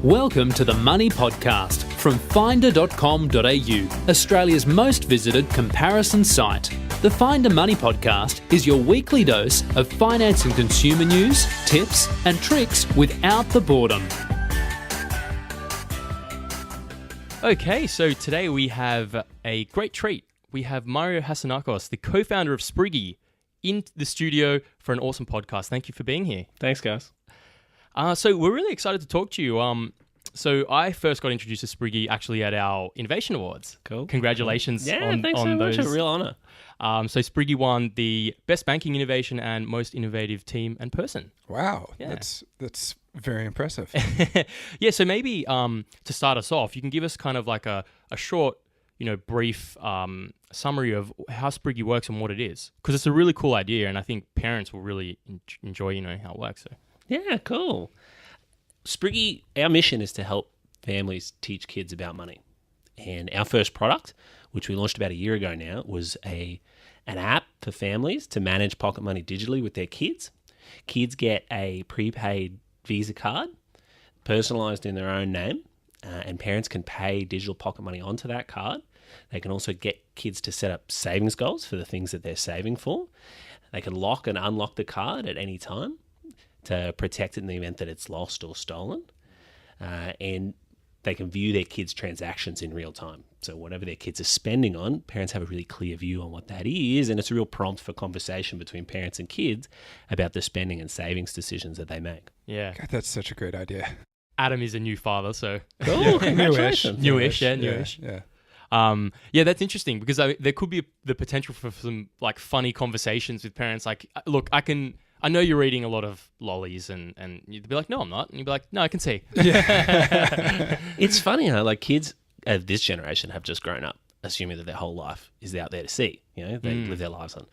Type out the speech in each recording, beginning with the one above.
Welcome to the Money Podcast from finder.com.au, Australia's most visited comparison site. The Finder Money Podcast is your weekly dose of finance and consumer news, tips and tricks without the boredom. Okay, so today we have a great treat. We have Mario Hasanakos, the co-founder of Spriggy, in the studio for an awesome podcast. Thank you for being here. Thanks, guys. So we're really excited to talk to you. So I first got introduced to Spriggy actually at our Innovation Awards. Cool. Congratulations on thanks so those. much. A real honour. So Spriggy won the Best Banking Innovation and Most Innovative Team and Person. Wow, Yeah. that's very impressive. Yeah, so maybe to start us off, you can give us kind of like a short, brief summary of how Spriggy works and what it is. Because it's a really cool idea, and I think parents will really enjoy, how it works. So. Yeah, cool. Spriggy, our mission is to help families teach kids about money. And our first product, which we launched about a year ago now, was an app for families to manage pocket money digitally with their kids. Kids get a prepaid Visa card, personalised in their own name, and parents can pay digital pocket money onto that card. They can also get kids to set up savings goals for the things that they're saving for. They can lock and unlock the card at any time to protect it in the event that it's lost or stolen. And they can view their kids' transactions in real time. So whatever their kids are spending on, parents have a really clear view on what that is, and it's a real prompt for conversation between parents and kids about the spending and savings decisions that they make. Yeah. God, that's such a great idea. Adam is a new father, so... Cool, congratulations. Newish. Yeah. Yeah, that's interesting because there could be the potential for some like funny conversations with parents. Like, look, I know you're eating a lot of lollies, and you'd be like, no, I'm not. And you'd be like, no, I can see. Yeah. It's funny how kids of this generation have just grown up assuming that their whole life is out there to see. They live their lives on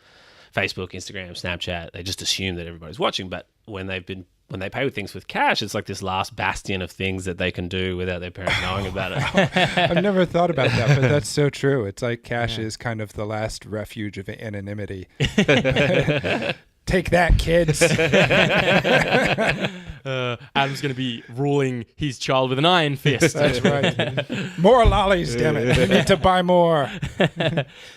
Facebook, Instagram, Snapchat. They just assume that everybody's watching. But when they pay with things with cash, it's like this last bastion of things that they can do without their parents knowing about it. I've never thought about that, but that's so true. It's like cash is kind of the last refuge of anonymity. Take that, kids. Adam's going to be ruling his child with an iron fist. That's right. More lollies, damn it. We need to buy more.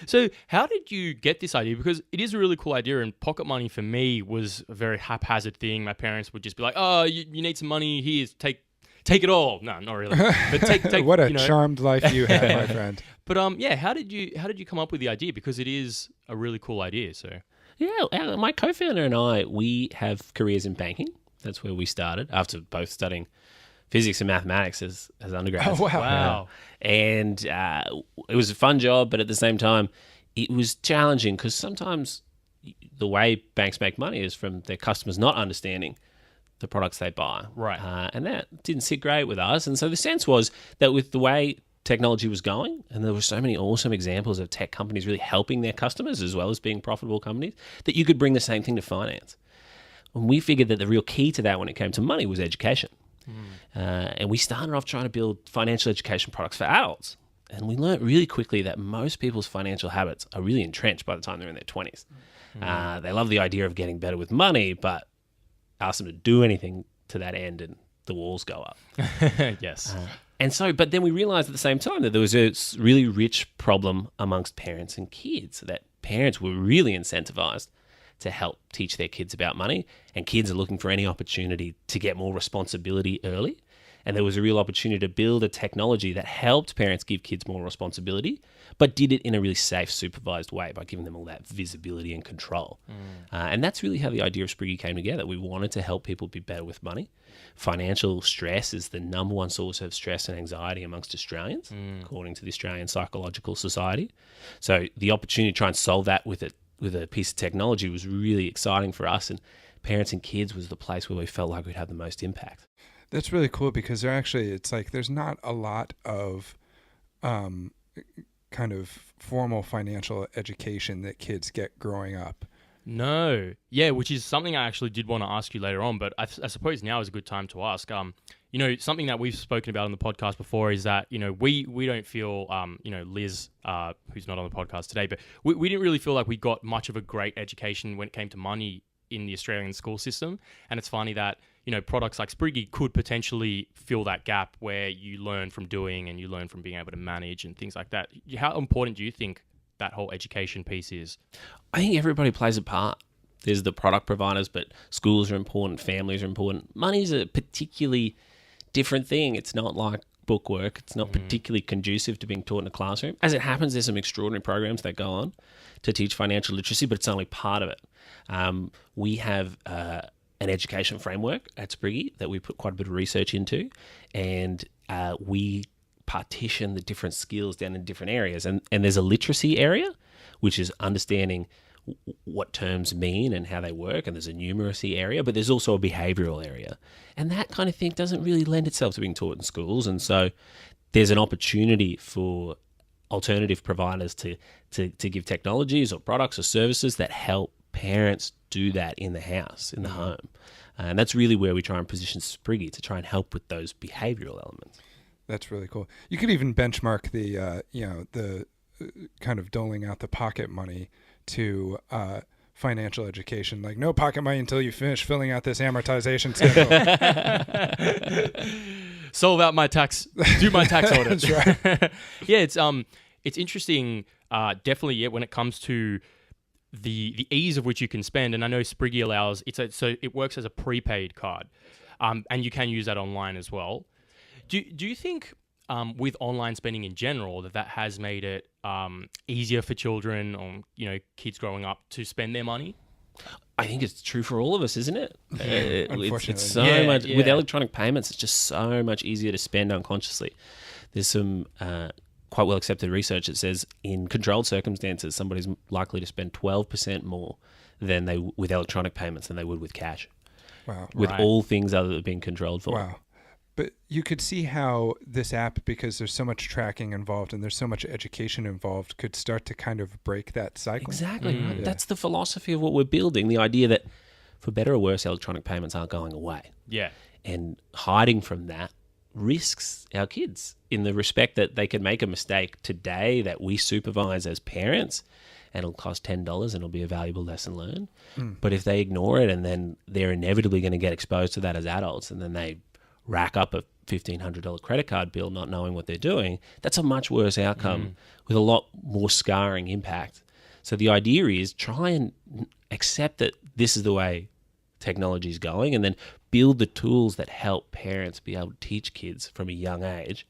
So how did you get this idea? Because it is a really cool idea, and pocket money for me was a very haphazard thing. My parents would just be like, oh, you need some money, here's, take it all. No, not really. But take what a charmed life you have, my friend. But how did you come up with the idea? Because it is a really cool idea. So Yeah, my co-founder and I, we have careers in banking. That's where we started after both studying physics and mathematics as undergrads. Oh, wow. Wow. And it was a fun job, but at the same time, it was challenging because sometimes the way banks make money is from their customers not understanding the products they buy. Right. And that didn't sit great with us. And so the sense was that with the way technology was going, and there were so many awesome examples of tech companies really helping their customers as well as being profitable companies, that you could bring the same thing to finance. And we figured that the real key to that when it came to money was education. And we started off trying to build financial education products for adults. And we learned really quickly that most people's financial habits are really entrenched by the time they're in their 20s. They love the idea of getting better with money, but ask them to do anything to that end and the walls go up. Yes. But then we realized at the same time that there was a really rich problem amongst parents and kids, that parents were really incentivized to help teach their kids about money, and kids are looking for any opportunity to get more responsibility early. And there was a real opportunity to build a technology that helped parents give kids more responsibility, but did it in a really safe, supervised way by giving them all that visibility and control. And that's really how the idea of Spriggy came together. We wanted to help people be better with money. Financial stress is the number one source of stress and anxiety amongst Australians, according to the Australian Psychological Society. So the opportunity to try and solve that with a piece of technology was really exciting for us, and parents and kids was the place where we felt like we'd have the most impact. That's really cool because it's like there's not a lot of kind of formal financial education that kids get growing up. No. Yeah, which is something I actually did want to ask you later on, but I suppose now is a good time to ask. Something that we've spoken about on the podcast before is that, we don't feel, Liz, who's not on the podcast today, but we didn't really feel like we got much of a great education when it came to money in the Australian school system. And it's funny that, products like Spriggy could potentially fill that gap where you learn from doing and you learn from being able to manage and things like that. How important do you think that whole education piece is? I think everybody plays a part. There's the product providers, but schools are important, families are important. Money's a particularly different thing. It's not like bookwork. It's not particularly conducive to being taught in a classroom. As it happens, there's some extraordinary programs that go on to teach financial literacy, but it's only part of it. We have an education framework at Spriggy that we put quite a bit of research into, and we partition the different skills down in different areas. And there's a literacy area, which is understanding what terms mean and how they work, and there's a numeracy area, but there's also a behavioural area. And that kind of thing doesn't really lend itself to being taught in schools. And so there's an opportunity for alternative providers to give technologies or products or services that help parents do that in the house, in the home. And that's really where we try and position Spriggy, to try and help with those behavioural elements. That's really cool. You could even benchmark the kind of doling out the pocket money to financial education. Like, no pocket money until you finish filling out this amortization schedule. Solve out my tax. Do my tax audit. That's right. Yeah, it's interesting. Definitely, yeah. When it comes to the ease of which you can spend, and I know Spriggy allows so it works as a prepaid card, and you can use that online as well. Do you think with online spending in general that has made it easier for children or kids growing up to spend their money? I think it's true for all of us, isn't it? Unfortunately. It's so much with electronic payments. It's just so much easier to spend unconsciously. There's some quite well accepted research that says in controlled circumstances, somebody's likely to spend 12% more with electronic payments than they would with cash. Wow. With all things other than being controlled for. Wow. But you could see how this app, because there's so much tracking involved and there's so much education involved, could start to kind of break that cycle. Exactly. Right. Yeah. That's the philosophy of what we're building, the idea that for better or worse, electronic payments aren't going away. Yeah. And hiding from that risks our kids in the respect that they can make a mistake today that we supervise as parents, and it'll cost $10 and it'll be a valuable lesson learned. But if they ignore it, and then they're inevitably going to get exposed to that as adults, and then they rack up a $1,500 credit card bill not knowing what they're doing, that's a much worse outcome with a lot more scarring impact. So the idea is try and accept that this is the way technology is going, and then build the tools that help parents be able to teach kids from a young age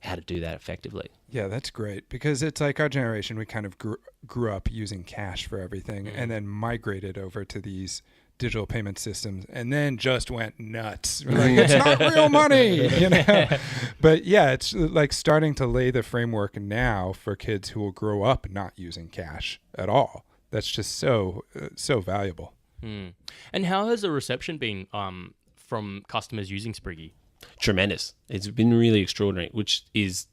how to do that effectively. Yeah, that's great, because it's like our generation, we kind of grew up using cash for everything and then migrated over to these digital payment systems and then just went nuts. Like, it's not real money, But yeah, it's like starting to lay the framework now for kids who will grow up not using cash at all. That's just so valuable. And how has the reception been from customers using Spriggy? Tremendous. It's been really extraordinary, which is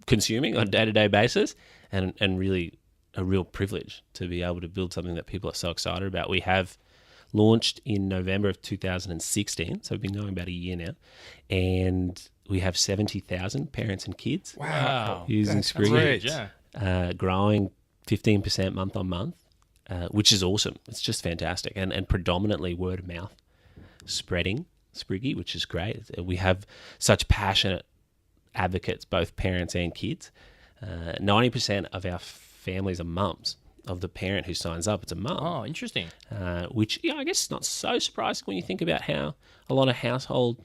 consuming on a day-to-day basis, and really a real privilege to be able to build something that people are so excited about. We have launched in November of 2016, so we've been going about a year now, and we have 70,000 parents and kids using Spriggy. Yeah. Growing 15% month on month, which is awesome. It's just fantastic, and predominantly word of mouth spreading Spriggy, which is great. We have such passionate advocates, both parents and kids. 90% of our families are mums. Of the parent who signs up, it's a mum. Oh, interesting. Which, I guess is not so surprising when you think about how a lot of households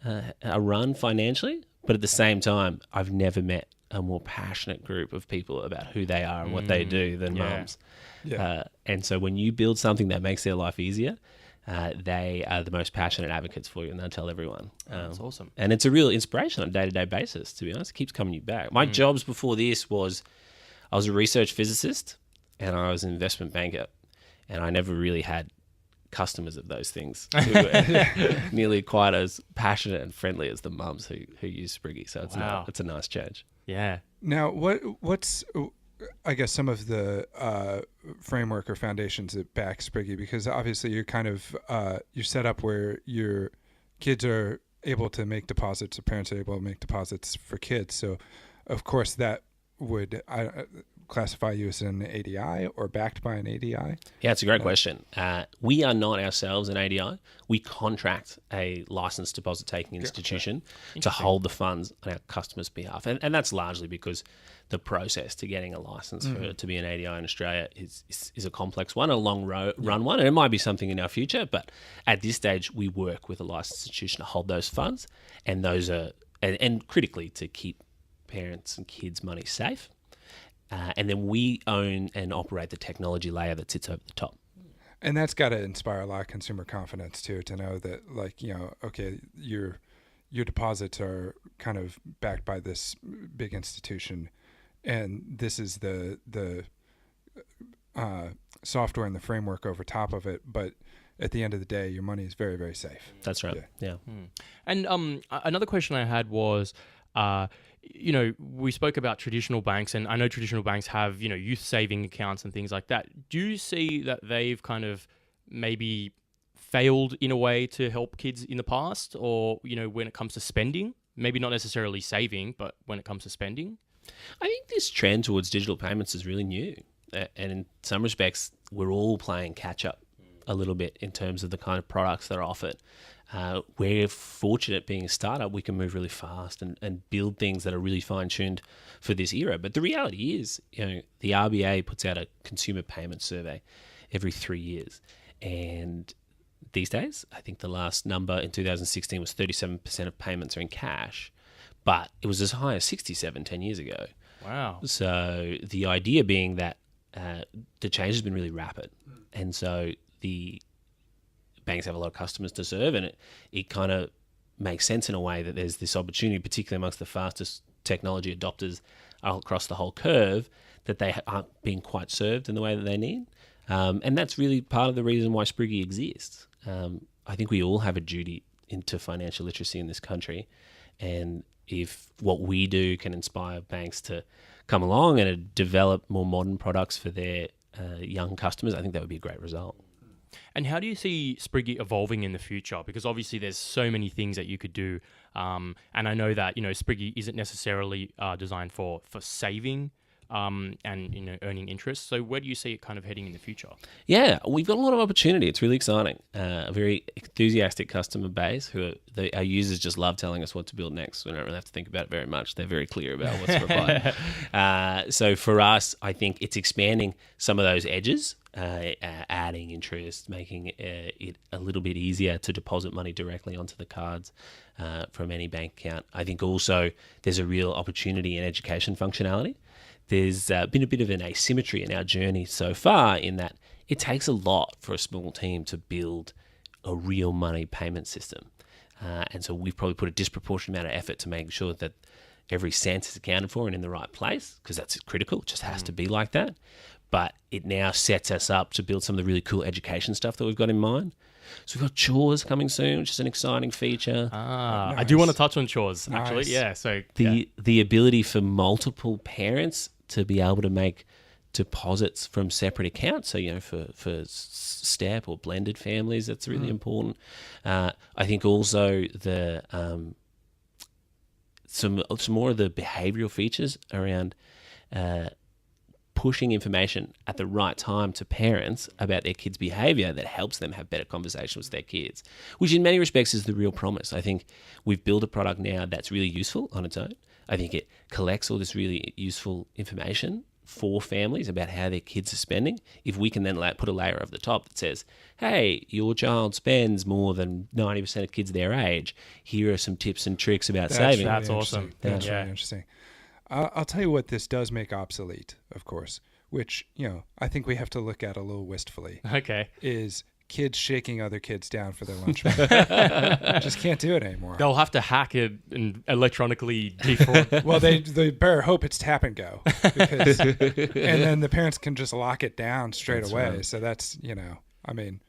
are run financially. But at the same time, I've never met a more passionate group of people about who they are and what they do than mums. Yeah. And so when you build something that makes their life easier, they are the most passionate advocates for you, and they'll tell everyone. That's awesome. And it's a real inspiration on a day-to-day basis, to be honest. It keeps coming you back. My jobs before this was I was a research physicist, and I was an investment banker, and I never really had customers of those things who were nearly quite as passionate and friendly as the mums who use Spriggy. So it's a nice change. Yeah. Now, what's I guess some of the framework or foundations that back Spriggy, because obviously you're kind of you're set up where your kids are able to make deposits, or parents are able to make deposits for kids. So, of course, that would classify you as an ADI or backed by an ADI? Yeah, it's a great question. We are not ourselves an ADI. We contract a licensed deposit taking institution to hold the funds on our customers' behalf. And that's largely because the process to getting a license to be an ADI in Australia is a complex one, a long run one, and it might be something in our future. But at this stage, we work with a licensed institution to hold those funds, and those are and critically to keep parents and kids' money safe. And then we own and operate the technology layer that sits over the top. And that's got to inspire a lot of consumer confidence too, to know that, like, okay, your deposits are kind of backed by this big institution, and this is the software and the framework over top of it. But at the end of the day, your money is very, very safe. That's right. Yeah. And another question I had was, we spoke about traditional banks, and I know traditional banks have, youth saving accounts and things like that. Do you see that they've kind of maybe failed in a way to help kids in the past, or, when it comes to spending? Maybe not necessarily saving, but when it comes to spending? I think this trend towards digital payments is really new. And in some respects, we're all playing catch up a little bit in terms of the kind of products that are offered. We're fortunate being a startup, we can move really fast and build things that are really fine-tuned for this era. But the reality is, the RBA puts out a consumer payment survey every 3 years. And these days, I think the last number in 2016 was 37% of payments are in cash, but it was as high as 67 10 years ago. Wow. So the idea being that the change has been really rapid. And so the banks have a lot of customers to serve, and it kind of makes sense in a way that there's this opportunity, particularly amongst the fastest technology adopters across the whole curve, that they aren't being quite served in the way that they need. And that's really part of the reason why Spriggy exists. I think we all have a duty into financial literacy in this country, and if what we do can inspire banks to come along and develop more modern products for their young customers, I think that would be a great result. And how do you see Spriggy evolving in the future? Because obviously there's so many things that you could do. And I know that, Spriggy isn't necessarily designed for saving and, earning interest. So where do you see it kind of heading in the future? Yeah, we've got a lot of opportunity. It's really exciting. A very enthusiastic customer base our users just love telling us what to build next. We don't really have to think about it very much. They're very clear about what's required. So for us, I think it's expanding some of those edges, adding interest, making it a little bit easier to deposit money directly onto the cards from any bank account. I think also there's a real opportunity in education functionality. There's been a bit of an asymmetry in our journey so far in that it takes a lot for a small team to build a real money payment system. And so we've probably put a disproportionate amount of effort to make sure that every cent is accounted for and in the right place, because that's critical. It just has to be like that. But it now sets us up to build some of the really cool education stuff that we've got in mind. So we've got chores coming soon, which is an exciting feature. Nice. I do want to touch on chores, actually. Nice. Yeah. So the ability for multiple parents to be able to make deposits from separate accounts. So, for step or blended families, that's really important. I think also the some more of the behavioral features around pushing information at the right time to parents about their kids' behavior that helps them have better conversations with their kids, which in many respects is the real promise. I think we've built a product now that's really useful on its own. I think it collects all this really useful information for families about how their kids are spending. If we can then put a layer over the top that says, hey, your child spends more than 90% of kids their age, here are some tips and tricks about saving. That's awesome. That's really interesting. I'll tell you what this does make obsolete, of course, which, I think we have to look at a little wistfully. Okay. Is kids shaking other kids down for their lunch money. Just can't do it anymore. They'll have to hack it and electronically defraud. Well, they better hope it's tap and go, because, and then the parents can just lock it down straight away. Right. So that's, valet.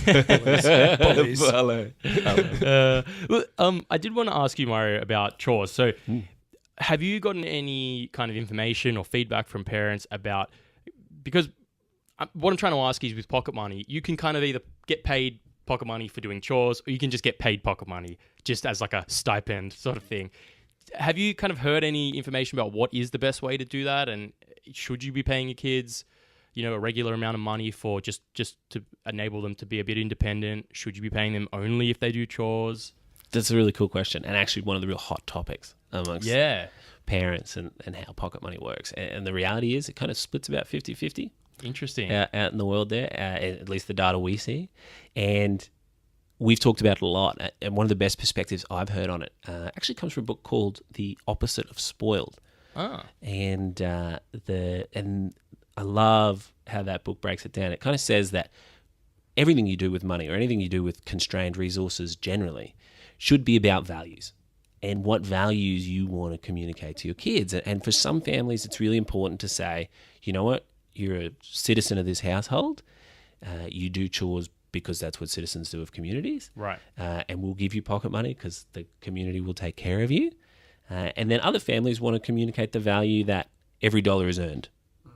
Police. Valet. I did want to ask you, Mario, about chores. So have you gotten any kind of information or feedback from parents about, because what I'm trying to ask is with pocket money, you can kind of either get paid pocket money for doing chores, or you can just get paid pocket money just as like a stipend sort of thing. have you kind of heard any information about what is the best way to do that? And should you be paying your kids, a regular amount of money for just to enable them to be a bit independent? Should you be paying them only if they do chores? That's a really cool question, and actually one of the real hot topics amongst parents and how pocket money works. And the reality is it kind of splits about 50-50. Interesting. Out in the world there, at least the data we see. And we've talked about it a lot. And one of the best perspectives I've heard on it actually comes from a book called The Opposite of Spoiled. Oh. And I love how that book breaks it down. It kind of says that everything you do with money or anything you do with constrained resources generally should be about values and what values you want to communicate to your kids. And for some families, it's really important to say, you know what, you're a citizen of this household. You do chores because that's what citizens do of communities. Right. And we'll give you pocket money because the community will take care of you. And then other families want to communicate the value that every dollar is earned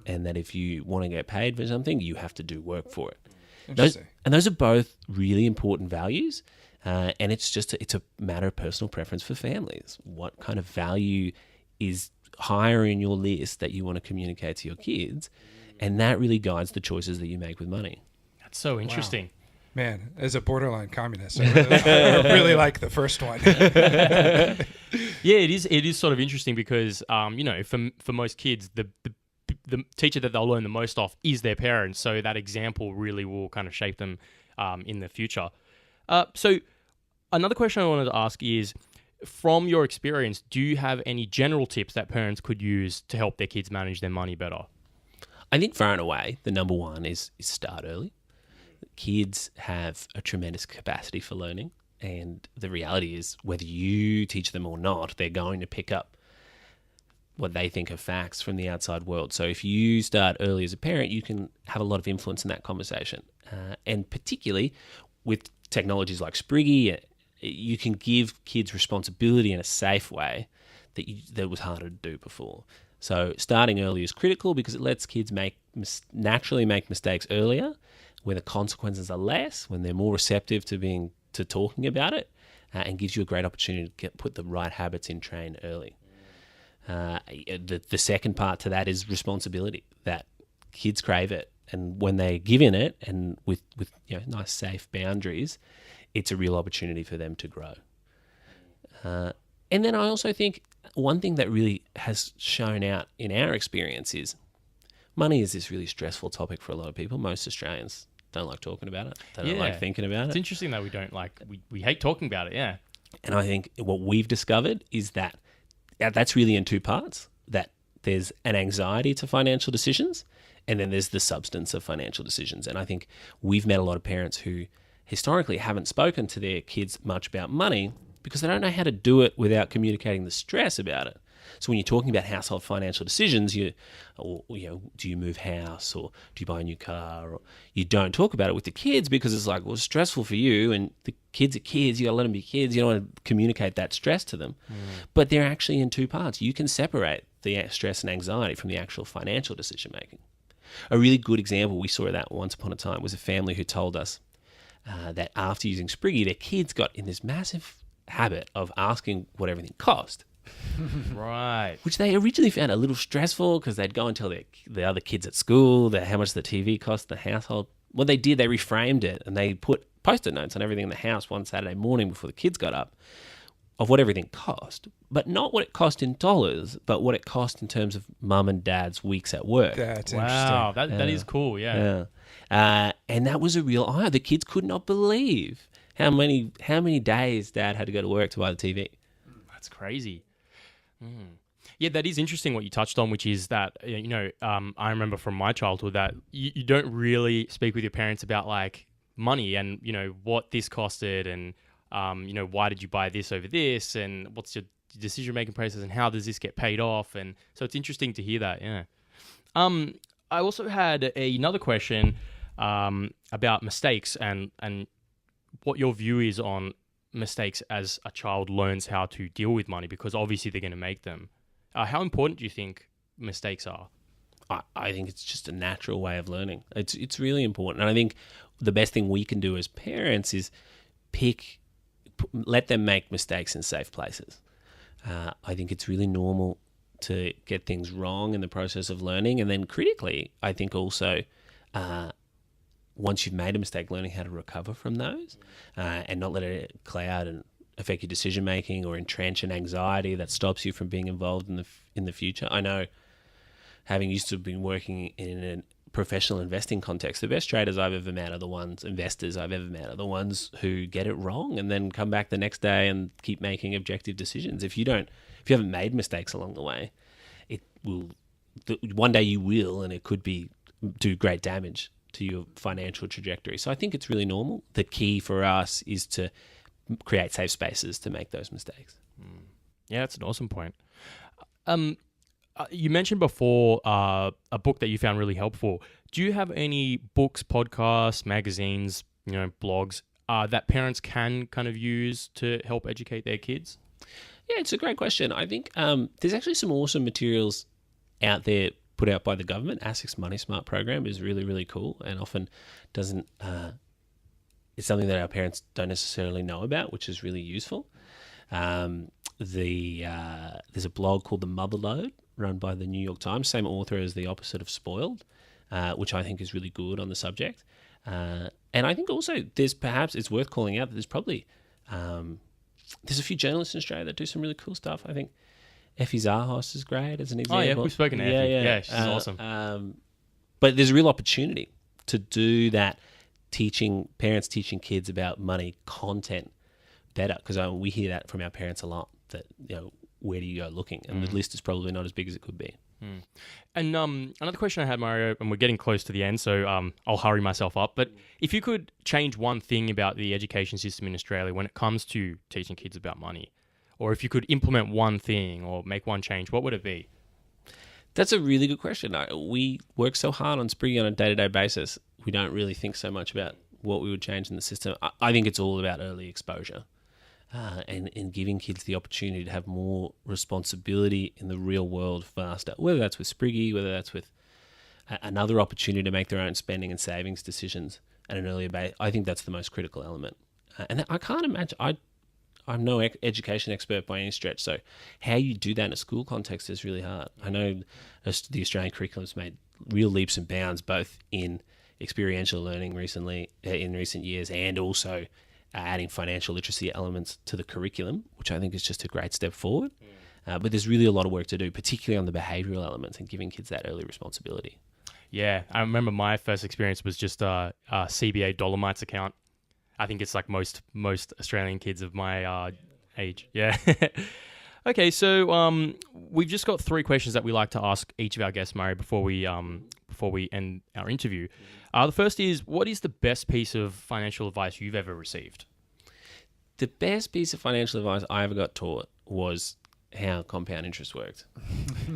and that if you want to get paid for something, you have to do work for it. Interesting. Those are both really important values. And it's a matter of personal preference for families. What kind of value is higher in your list that you want to communicate to your kids? And that really guides the choices that you make with money. That's so interesting. Wow. Man, as a borderline communist, I really like the first one. Yeah, it is sort of interesting because, for most kids, the teacher that they'll learn the most off is their parents. So that example really will kind of shape them in the future. So another question I wanted to ask is, from your experience, do you have any general tips that parents could use to help their kids manage their money better? I think far and away, the number one is start early. Kids have a tremendous capacity for learning, and the reality is whether you teach them or not, they're going to pick up what they think are facts from the outside world. So if you start early as a parent, you can have a lot of influence in that conversation. And particularly with technologies like Spriggy, you can give kids responsibility in a safe way that was harder to do before. So starting early is critical because it lets kids naturally make mistakes earlier, where the consequences are less, when they're more receptive to talking about it, and gives you a great opportunity to put the right habits in train early. The second part to that is responsibility, that kids crave it. And when they're given it and with nice safe boundaries, it's a real opportunity for them to grow. And then I also think one thing that really has shown out in our experience is money is this really stressful topic for a lot of people. Most Australians don't like talking about it. They don't like thinking about It's it. interesting that we don't we hate talking about it, yeah. And I think what we've discovered is that that's really in two parts, that there's an anxiety to financial decisions and then there's the substance of financial decisions. And I think we've met a lot of parents who historically haven't spoken to their kids much about money because they don't know how to do it without communicating the stress about it. So when you're talking about household financial decisions, do you move house or do you buy a new car? Or you don't talk about it with the kids because it's like, well, it's stressful for you, and the kids are kids. You got to let them be kids. You don't want to communicate that stress to them. But they're actually in two parts. You can separate the stress and anxiety from the actual financial decision making. A really good example we saw of that once upon a time was a family who told us that after using Spriggy, their kids got in this massive habit of asking what everything cost. Right. Which they originally found a little stressful because they'd go and tell the other kids at school how much the TV cost the household. What they did, they reframed it and they put Post-it notes on everything in the house one Saturday morning before the kids got up of what everything cost, but not what it cost in dollars, but what it cost in terms of mum and dad's weeks at work. That's Wow, interesting. that is cool, yeah. And that was a real eye. The kids could not believe how many days dad had to go to work to buy the TV. That's crazy. Yeah, that is interesting what you touched on, which is that, I remember from my childhood that you don't really speak with your parents about like money and, what this costed and, why did you buy this over this and what's your decision-making process and how does this get paid off? And so it's interesting to hear that, yeah. I also had another question about mistakes and what your view is on mistakes as a child learns how to deal with money, because obviously they're going to make them. How important do you think mistakes are? I think it's just a natural way of learning. It's really important. And I think the best thing we can do as parents is let them make mistakes in safe places. I think it's really normal to get things wrong in the process of learning. And then critically, I think also once you've made a mistake, learning how to recover from those and not let it cloud and affect your decision making or entrench an anxiety that stops you from being involved in the future. I know, having used to have been working in a professional investing context, the best traders I've ever met are the ones, investors I've ever met are the ones who get it wrong and then come back the next day and keep making objective decisions. If you haven't made mistakes along the way, one day you will, and it could do great damage to your financial trajectory. So I think it's really normal. The key for us is to create safe spaces to make those mistakes. Yeah, that's an awesome point. You mentioned before a book that you found really helpful. Do you have any books, podcasts, magazines, blogs that parents can kind of use to help educate their kids? Yeah, it's a great question. I think there's actually some awesome materials out there put out by the government. ASIC's Money Smart program is really, really cool and often doesn't... it's something that our parents don't necessarily know about, which is really useful. There's a blog called The Mother Lode, run by the New York Times, same author as The Opposite of Spoiled, which I think is really good on the subject. And I think also it's worth calling out that there's probably there's a few journalists in Australia that do some really cool stuff. I think Effie Zahos is great as an example. Oh yeah, we've spoken to Effie. Yeah, she's awesome. But there's a real opportunity to do that. Parents teaching kids about money content better, because we hear that from our parents a lot, that where do you go looking, and the list is probably not as big as it could be. And another question I had, Mario, and we're getting close to the end, so I'll hurry myself up, but if you could change one thing about the education system in Australia when it comes to teaching kids about money, or if you could implement one thing or make one change, what would it be? That's a really good question. We work so hard on Spriggy on a day-to-day basis. We don't really think so much about what we would change in the system. I think it's all about early exposure and giving kids the opportunity to have more responsibility in the real world faster, whether that's with Spriggy, whether that's with another opportunity to make their own spending and savings decisions at an earlier base. I think that's the most critical element. And I can't imagine... I'm no education expert by any stretch, so how you do that in a school context is really hard. I know the Australian curriculum's made real leaps and bounds, both in experiential learning in recent years, and also adding financial literacy elements to the curriculum, which I think is just a great step forward. But there's really a lot of work to do, particularly on the behavioural elements and giving kids that early responsibility. Yeah, I remember my first experience was just a CBA Dolomites account. I think it's like most Australian kids of my age. Yeah. Okay, so we've just got 3 questions that we like to ask each of our guests, Mario, before we end our interview. The first is, what is the best piece of financial advice you've ever received? The best piece of financial advice I ever got taught was how compound interest worked.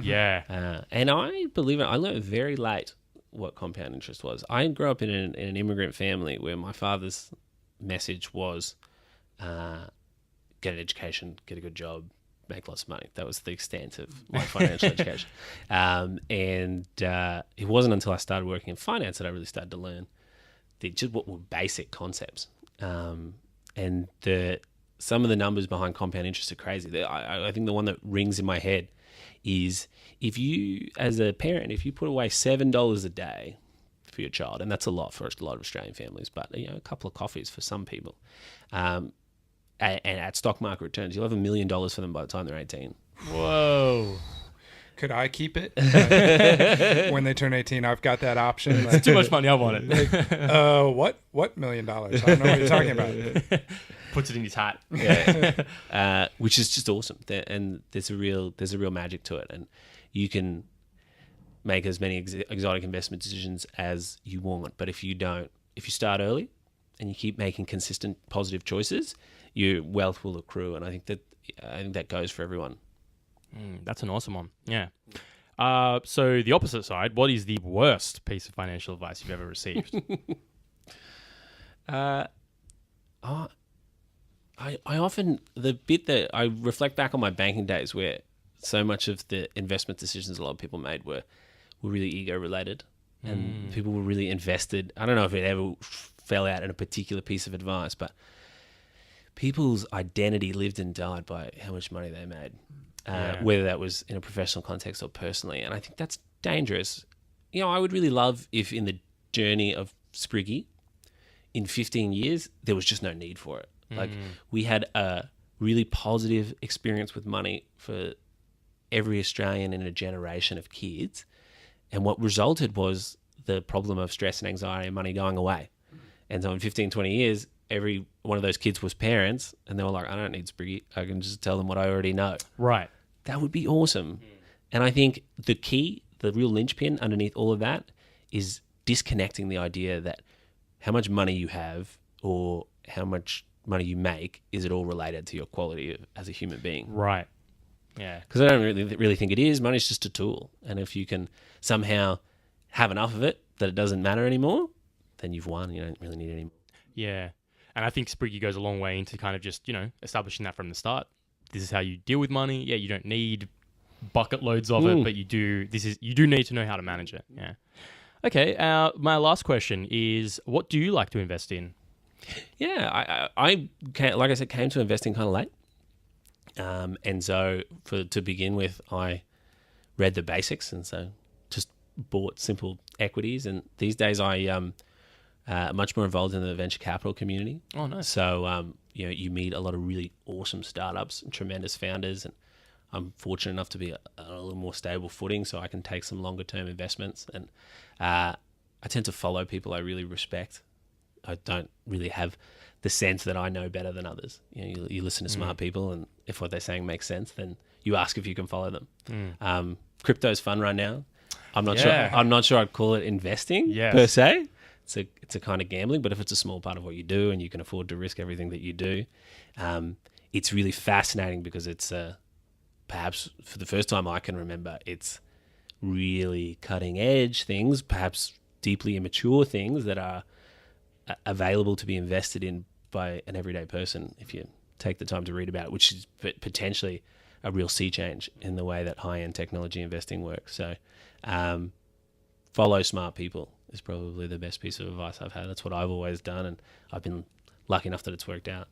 Yeah. And I believe it, I learned very late what compound interest was. I grew up in an immigrant family where my father's message was get an education, get a good job, make lots of money. That was the extent of my financial education. And it wasn't until I started working in finance that I really started to learn just what were basic concepts. And some of the numbers behind compound interest are crazy. I think the one that rings in my head is, if you, as a parent, if you put away $7 a day for your child, and that's a lot for a lot of Australian families, but a couple of coffees for some people, and at stock market returns, you'll have $1 million for them by the time they're 18. Whoa. Could I keep it when they turn 18? I've got that option. It's too much money. I want it. What $1 million? I don't know what you're talking about. Puts it in his hat. Yeah. Which is just awesome. And there's a real magic to it, and you can make as many exotic investment decisions as you want. But if you start early and you keep making consistent positive choices, your wealth will accrue. And I think that goes for everyone. That's an awesome one. Yeah. So the opposite side, what is the worst piece of financial advice you've ever received? I often, the bit that I reflect back on my banking days, where so much of the investment decisions a lot of people made were really ego related, and people were really invested. I don't know if it ever fell out in a particular piece of advice, but people's identity lived and died by how much money they made, whether that was in a professional context or personally. And I think that's dangerous. You know, I would really love if in the journey of Spriggy, in 15 years, there was just no need for it. Like, we had a really positive experience with money for every Australian in a generation of kids. And what resulted was the problem of stress and anxiety and money going away. And so in 15, 20 years, every one of those kids was parents, and they were like, I don't need Spriggy. I can just tell them what I already know. Right. That would be awesome. And I think the key, the real linchpin underneath all of that is disconnecting the idea that how much money you have or how much money you make, is it all related to your quality as a human being? Right. Yeah. Because I don't really think it is. Money's just a tool. And if you can somehow have enough of it that it doesn't matter anymore, then you've won. You don't really need it anymore. Yeah. And I think Spriggy goes a long way into kind of just, you know, establishing that from the start. This is how you deal with money. Yeah, you don't need bucket loads of it, but you do need to know how to manage it. Yeah. Okay. My last question is, what do you like to invest in? Yeah, I like I said, came to investing kind of late. And so to begin with, I read the basics, and so just bought simple equities. And these days I am much more involved in the venture capital community. Oh, nice. So, you know, you meet a lot of really awesome startups and tremendous founders, and I'm fortunate enough to be on a little more stable footing, so I can take some longer term investments. And I tend to follow people I really respect. I don't really have the sense that I know better than others. You know, you listen to smart people, and if what they're saying makes sense, then you ask if you can follow them. Crypto's fun right now. I'm not sure I'd call it investing per se. It's a kind of gambling, but if it's a small part of what you do and you can afford to risk everything that you do, it's really fascinating because it's perhaps for the first time I can remember, it's really cutting edge things, perhaps deeply immature things that are available to be invested in by an everyday person if you take the time to read about it, which is potentially a real sea change in the way that high-end technology investing works. So follow smart people is probably the best piece of advice I've had. That's what I've always done, and I've been lucky enough that it's worked out.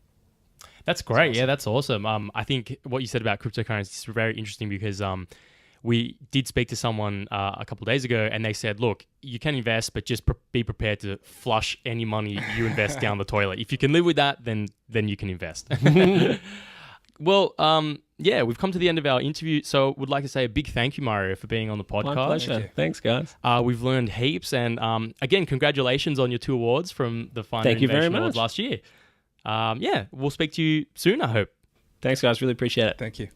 That's great. Awesome. Yeah, that's awesome. I think what you said about cryptocurrency is very interesting because we did speak to someone a couple of days ago, and they said, look, you can invest, but just be prepared to flush any money you invest down the toilet. If you can live with that, then you can invest. Well, yeah, we've come to the end of our interview, so would like to say a big thank you, Mario, for being on the podcast. My pleasure. Thanks, guys. We've learned heaps, and again, congratulations on your 2 awards from the Finder Innovation Awards last year. Yeah, we'll speak to you soon, I hope. Thanks, guys. Really appreciate it. Thank you.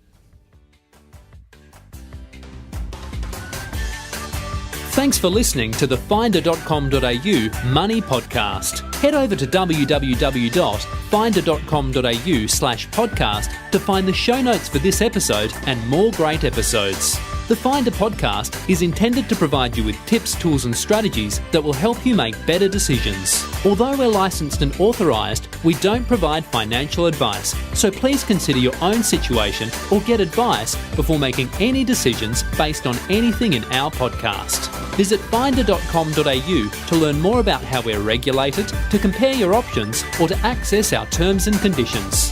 Thanks for listening to the finder.com.au Money Podcast. Head over to www.finder.com.au/podcast to find the show notes for this episode and more great episodes. The Finder podcast is intended to provide you with tips, tools and strategies that will help you make better decisions. Although we're licensed and authorised, we don't provide financial advice, so please consider your own situation or get advice before making any decisions based on anything in our podcast. Visit finder.com.au to learn more about how we're regulated, to compare your options, or to access our terms and conditions.